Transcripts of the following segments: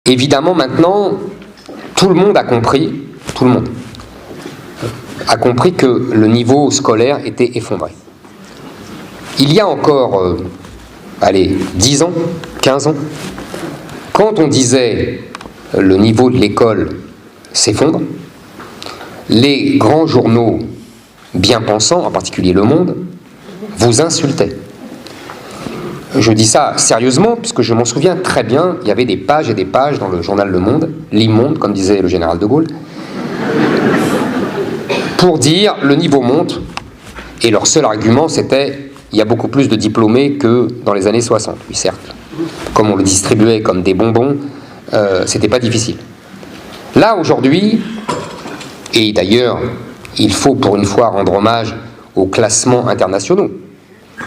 Évidemment, maintenant, tout le monde a compris que le niveau scolaire était effondré. Il y a encore, 10 ans, 15 ans, quand on disait le niveau de l'école s'effondre, les grands journaux bien pensants, en particulier Le Monde, vous insultaient. Je dis ça sérieusement, puisque je m'en souviens très bien, il y avait des pages et des pages dans le journal Le Monde, l'immonde, comme disait le général de Gaulle, pour dire le niveau monte, et leur seul argument c'était il y a beaucoup plus de diplômés que dans les années 60. Oui, certes, comme on le distribuait comme des bonbons, c'était pas difficile. Là, aujourd'hui, et d'ailleurs, il faut pour une fois rendre hommage aux classements internationaux,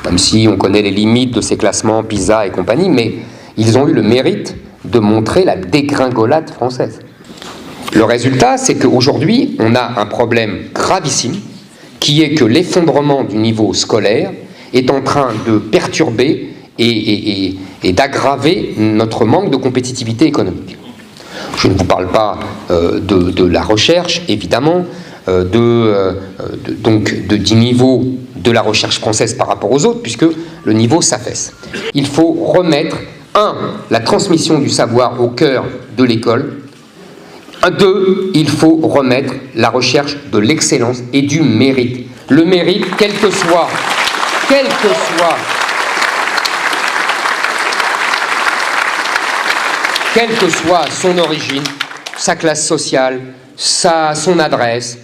même si on connaît les limites de ces classements, PISA et compagnie, mais ils ont eu le mérite de montrer la dégringolade française. Le résultat, c'est qu'aujourd'hui, on a un problème gravissime, qui est que l'effondrement du niveau scolaire est en train de perturber et d'aggraver notre manque de compétitivité économique. Je ne vous parle pas de la recherche, évidemment, du niveau de la recherche française par rapport aux autres, puisque le niveau s'affaisse. Il faut remettre, la transmission du savoir au cœur de l'école. 2, il faut remettre la recherche de l'excellence et du mérite. Le mérite, quel que soit son origine, sa classe sociale, son adresse,